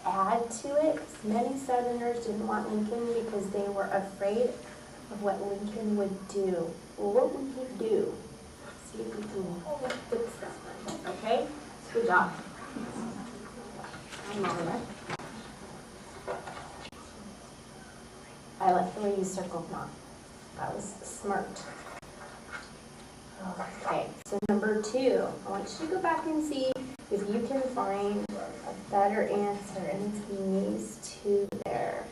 add to it. Many Southerners didn't want Lincoln because they were afraid of what Lincoln would do. Well, what would he do? See if we can fix that one. Okay? Good job. I'm over there. I like the way you circled mom. That was smart. Okay, so number 2, I want you to go back and see if you can find a better answer in between these two there.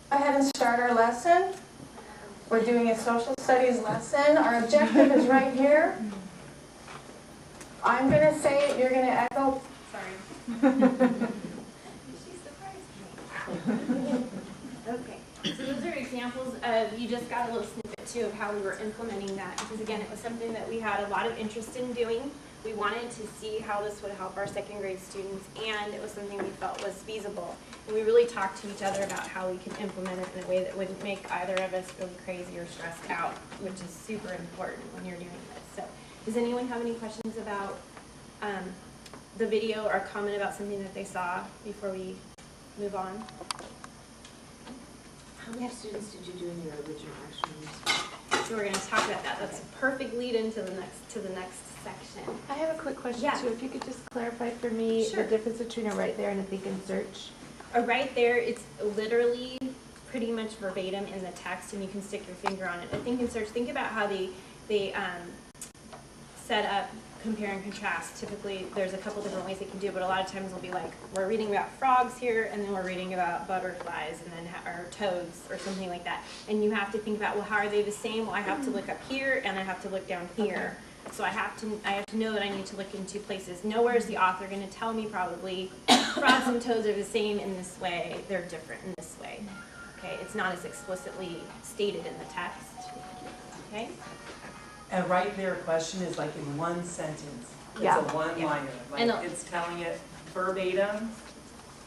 Go ahead and start our lesson. We're doing a social studies lesson. Our objective is right here. I'm going to say it, you're going to echo. Sorry. She surprised me. Okay, so those are examples of, you just got a little snippet too of how we were implementing that, because again, it was something that we had a lot of interest in doing. We wanted to see how this would help our second grade students, and it was something we felt was feasible. And we really talked to each other about how we can implement it in a way that wouldn't make either of us feel crazy or stressed out, which is super important when you're doing this. So, does anyone have any questions about the video or a comment about something that they saw before we move on? How many students did you do in your original action? So we're going to talk about that. That's a perfect lead into the next section. I have a quick question Yeah. too. If you could just clarify for me Sure. the difference between a right there and a think and search. Right there, it's literally pretty much verbatim in the text, and you can stick your finger on it. I think in search, think about how they set up compare and contrast. Typically, there's a couple different ways they can do it, but a lot of times they'll be like, we're reading about frogs here, and then we're reading about butterflies, and then or toads, or something like that. And you have to think about, well, how are they the same? Well, I have to look up here, and I have to look down here. So I have to know that I need to look in 2 places. Nowhere is the author going to tell me probably frogs and toads are the same in this way. They're different in this way. Okay, it's not as explicitly stated in the text. Okay. And right there question is like in one sentence. It's Yeah. a one-liner. And Like it's telling it verbatim.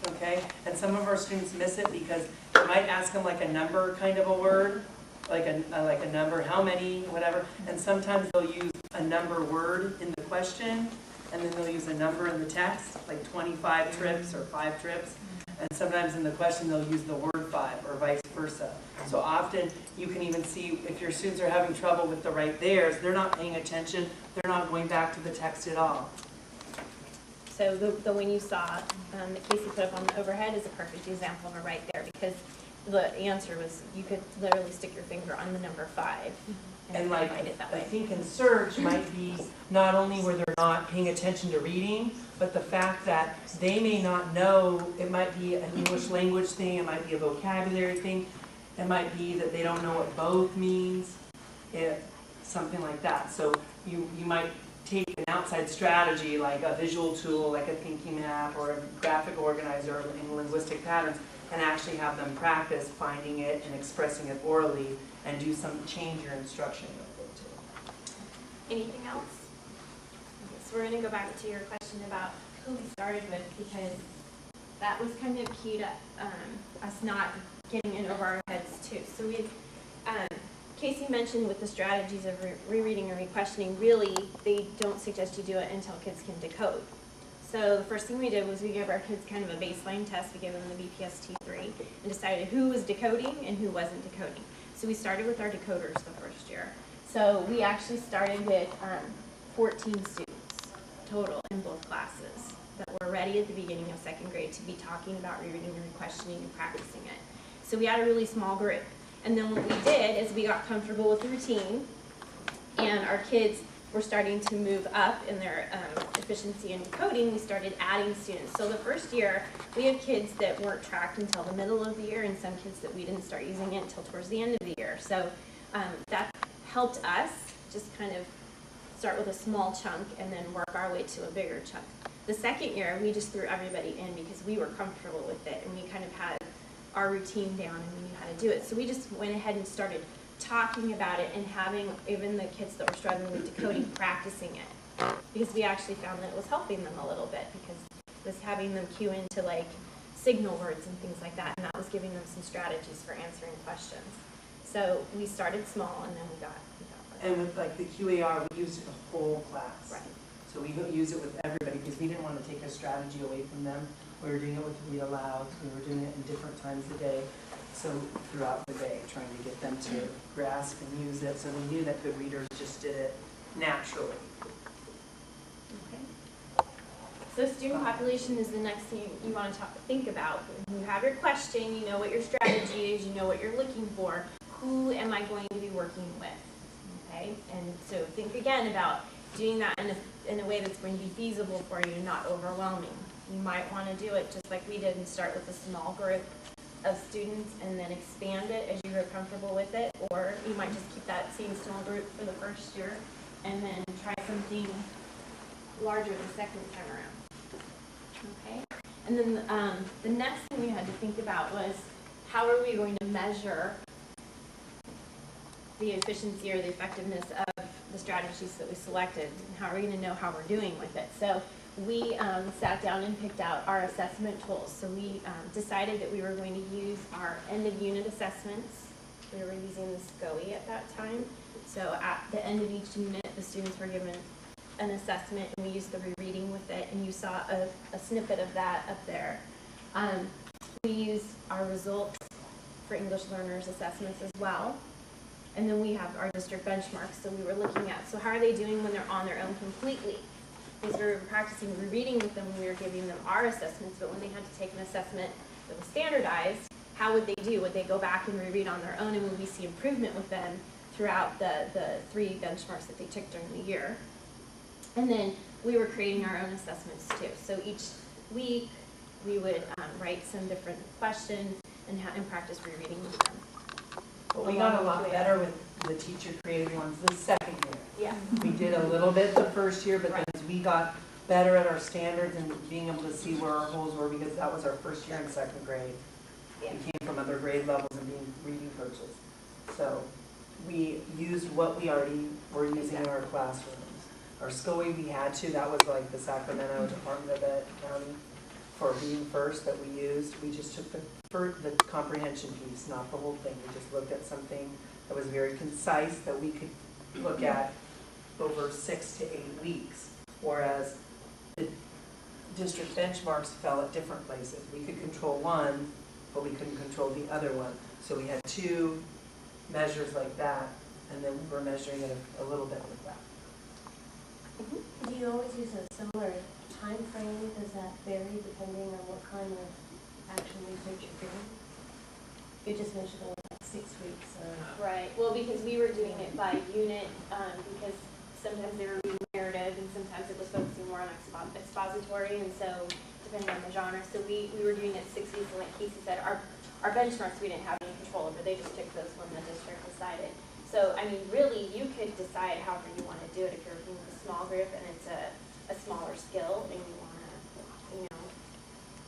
Okay. And some of our students miss it because it might ask them like a number kind of a word, like a number, how many, whatever. And sometimes they'll use a number word in the question, and then they'll use a number in the text, like 25 trips or 5 trips. And sometimes in the question they'll use the word 5 or vice versa. So often you can even see if your students are having trouble with the right there's, they're not paying attention, they're not going back to the text at all. So the one you saw that Casey put up on the overhead is a perfect example of a right there, because the answer was you could literally stick your finger on the number 5 And like, find it that I way. think in search might be not only where they're not paying attention to reading, but the fact that they may not know, it might be an English language thing, it might be a vocabulary thing, it might be that they don't know what both means, something like that. So you might take an outside strategy like a visual tool, like a thinking map or a graphic organizer in linguistic patterns, and actually have them practice finding it and expressing it orally, and change your instruction with it too. Anything else? Okay, so we're going to go back to your question about who we started with, because that was kind of key to us not getting in over our heads too. So we, Casey mentioned with the strategies of rereading and re-questioning, really they don't suggest you do it until kids can decode. So the first thing we did was we gave our kids kind of a baseline test. We gave them the BPST-3 and decided who was decoding and who wasn't decoding. So we started with our decoders the first year. So we actually started with 14 students total in both classes that were ready at the beginning of second grade to be talking about rereading and re-questioning and practicing it. So we had a really small group. And then what we did is we got comfortable with the routine, and our kids were starting to move up in their efficiency in decoding. We started adding students. So the first year, we had kids that weren't tracked until the middle of the year, and some kids that we didn't start using it until towards the end of the year. So that helped us just kind of start with a small chunk and then work our way to a bigger chunk. The second year, we just threw everybody in because we were comfortable with it, and we kind of had our routine down and we knew how to do it. So we just went ahead and started talking about it and having even the kids that were struggling with decoding practicing it, because we actually found that it was helping them a little bit, because it was having them cue into like signal words and things like that, and that was giving them some strategies for answering questions. So we started small, and then we got And with like the QAR, we used it the whole class. right. So we use it with everybody because we didn't want to take a strategy away from them. We were doing it with read alouds. We were doing it in different times of the day. So throughout the day, trying to get them to grasp and use it so they knew that good readers just did it naturally. Okay. So student population is the next thing you want to think about. When you have your question, you know what your strategy is, you know what you're looking for. Who am I going to be working with? Okay, and so think again about doing that in a way that's going to be feasible for you, not overwhelming. You might want to do it just like we did and start with a small group of students and then expand it as you grow comfortable with it, or you might just keep that same small group for the first year and then try something larger the second time around. Okay, and then the next thing we had to think about was how are we going to measure the efficiency or the effectiveness of the strategies that we selected, and how are we going to know how we're doing with it? So we sat down and picked out our assessment tools. So we decided that we were going to use our end of unit assessments. We were using the SCOE at that time. So at the end of each unit, the students were given an assessment, and we used the rereading with it, and you saw a snippet of that up there. We used our results for English learners assessments as well. And then we have our district benchmarks, so we were looking at, so how are they doing when they're on their own completely? Because we were practicing rereading with them when we were giving them our assessments, but when they had to take an assessment that was standardized, how would they do? Would they go back and reread on their own, and would we see improvement with them throughout the 3 benchmarks that they took during the year? And then we were creating our own assessments too. So each week we would write some different questions and practice rereading with them. But we got a lot better with the teacher-created ones the second year. Yeah. We did a little bit the first year, but then as we got better at our standards and being able to see where our holes were, because that was our first year in second grade. Yeah. We came from other grade levels and being reading coaches. So we used what we already were using in our classrooms. Our SCOE we had to, that was like the Sacramento Department of Ed County for being first that we used. We just took the comprehension piece, not the whole thing. We just looked at something that was very concise that we could look at over 6 to 8 weeks, whereas the district benchmarks fell at different places. We could control one, but we couldn't control the other one. So we had 2 measures like that, and then we were measuring it a little bit with that. Do you always use a similar time frame? Does that vary depending on what kind of action research you're doing? You just mentioned it was like 6 weeks. Right. Well, because we were doing it by unit, because sometimes they were reading narrative, and sometimes it was focusing more on expository, and so depending on the genre. So we were doing it 6 weeks, and like Casey said, our benchmarks we didn't have any control over. They just took those when the district decided. So, I mean, really, you could decide however you want to do it. If you're working with a small group and it's a smaller skill and you want to,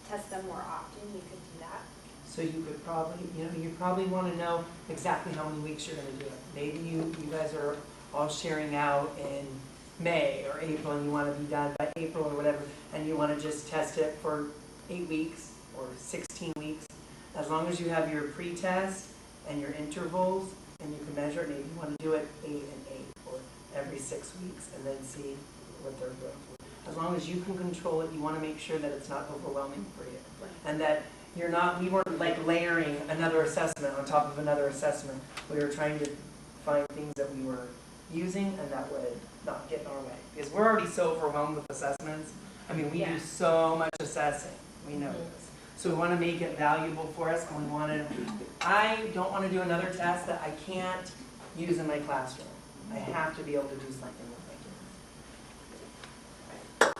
test them more often, you could do that. So you could probably, you probably want to know exactly how many weeks you're going to do it. Maybe you guys are all sharing out in May or April, and you want to be done by April or whatever, and you want to just test it for 8 weeks or 16 weeks. As long as you have your pre-test and your intervals, and you can measure it, maybe you want to do it 8 and 8 or every 6 weeks, and then see what they're doing. As long as you can control it, you want to make sure that it's not overwhelming for you, and that we weren't like layering another assessment on top of another assessment. We were trying to find things that we were using and that would not get in our way, because we're already so overwhelmed with assessments. I mean, we do so much assessing. We know this. So we want to make it valuable for us, and I don't want to do another test that I can't use in my classroom. I have to be able to do something with my kids.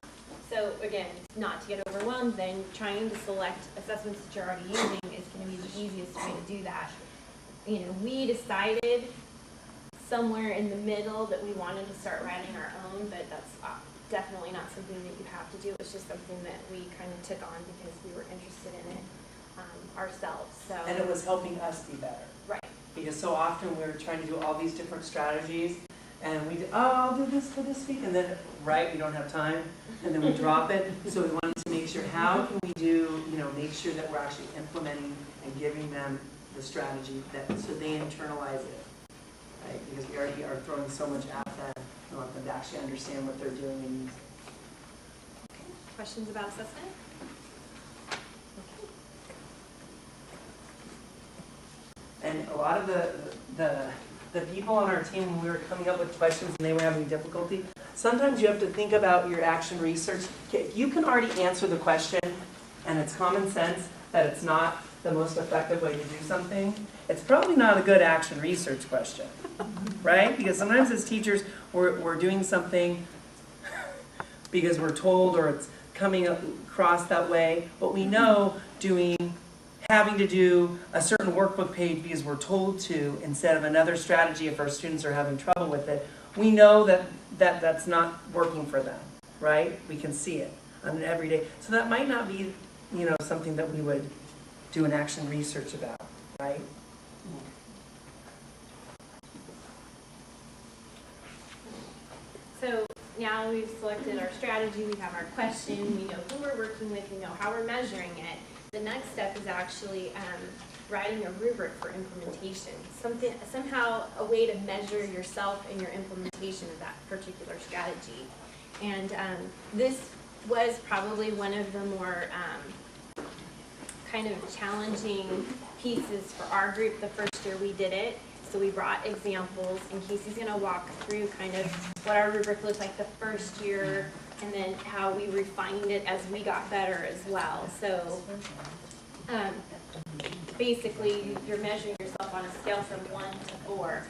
So again, not to get overwhelmed, then trying to select assessments that you're already using is going to be the easiest way to do that. We decided somewhere in the middle that we wanted to start writing our own, but that's definitely not something that you have to do. It's just something that we kind of took on because we were interested in it ourselves. So. And it was helping us be better. Right. Because so often we're trying to do all these different strategies, and we I'll do this for this week, and then, we don't have time, and then we drop it. So we wanted to make make sure, how can we do, make sure that we're actually implementing and giving them the strategy so they internalize it, right? Because we already are throwing so much at them, we want them to actually understand what they're doing and use it. Questions about assessment? And a lot of the people on our team, when we were coming up with questions and they were having difficulty, sometimes you have to think about your action research. If you can already answer the question and it's common sense that it's not the most effective way to do something, it's probably not a good action research question, right? Because sometimes as teachers, we're doing something because we're told or it's coming across that way, but we know having to do a certain workbook page because we're told to instead of another strategy if our students are having trouble with it, we know that's not working for them, right? We can see it on an everyday. So that might not be, something that we would do an action research about, right? So now we've selected our strategy, we have our question, we know who we're working with, we know how we're measuring it. The next step is actually writing a rubric for implementation. Somehow a way to measure yourself and your implementation of that particular strategy. And this was probably one of the more kind of challenging pieces for our group the first year we did it. So we brought examples, and Casey's going to walk through kind of what our rubric looked like the first year, and then how we refined it as we got better as well. So basically, you're measuring yourself on a scale from 1 to 4.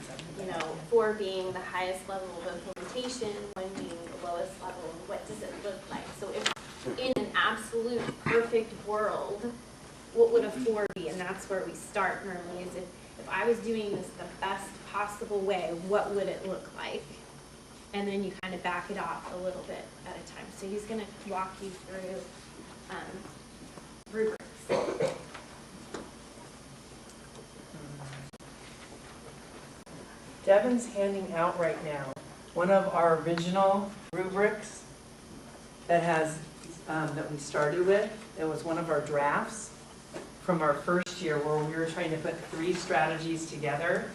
4 being the highest level of implementation, 1 being the lowest level. What does it look like? So if in an absolute perfect world, what would a 4 be? And that's where we start normally, is if I was doing this the best possible way, what would it look like? And then you kind of back it off a little bit at a time. So he's going to walk you through rubrics. Devin's handing out right now one of our original rubrics that we started with. It was one of our drafts from our first year where we were trying to put 3 strategies together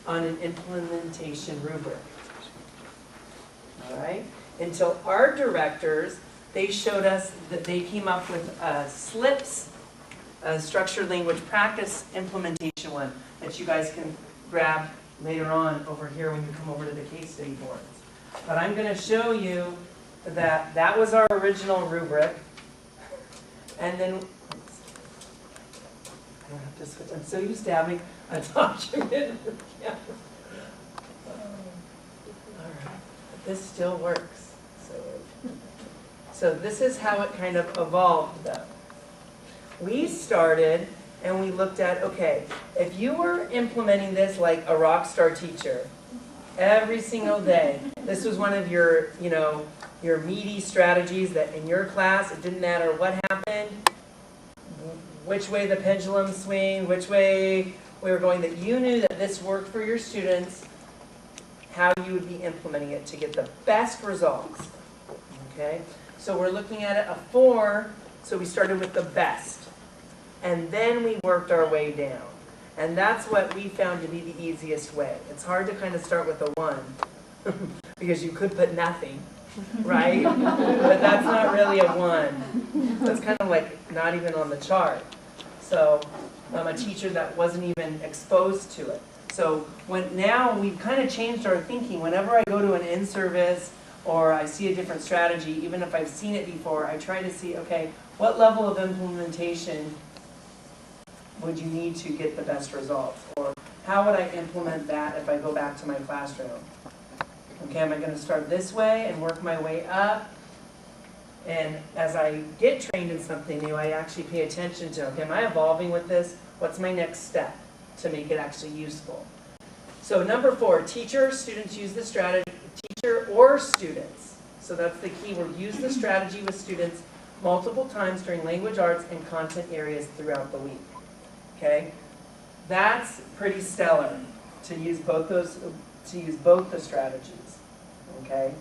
on an implementation rubric. All right? Until our directors, they showed us that they came up with a SLIPS, a structured language practice implementation one that you guys can grab later on over here when you come over to the case study boards. But I'm going to show you that was our original rubric. And then I don't have to switch. I'm so used to having a document. Yeah. All right. But this still works. So this is how it kind of evolved, though. We started and we looked at, okay, if you were implementing this like a rock star teacher every single day, this was one of your, your meaty strategies that in your class, it didn't matter what happened, which way the pendulum swing, which way we were going, that you knew that this worked for your students, how you would be implementing it to get the best results, okay? So we're looking at it a 4, so we started with the best. And then we worked our way down. And that's what we found to be the easiest way. It's hard to kind of start with a 1, because you could put nothing, right? But that's not really a 1. That's kind of like not even on the chart. So I'm a teacher that wasn't even exposed to it. So now we've kind of changed our thinking. Whenever I go to an in-service or I see a different strategy, even if I've seen it before, I try to see, okay, what level of implementation would you need to get the best results? Or how would I implement that if I go back to my classroom? Okay, am I going to start this way and work my way up? And as I get trained in something new, I actually pay attention to, okay, am I evolving with this? What's my next step to make it actually useful? So number 4, teacher, students use the strategy, teacher or students. So that's the key word. Use the strategy with students multiple times during language arts and content areas throughout the week. Okay, that's pretty stellar to use both the strategies. Okay,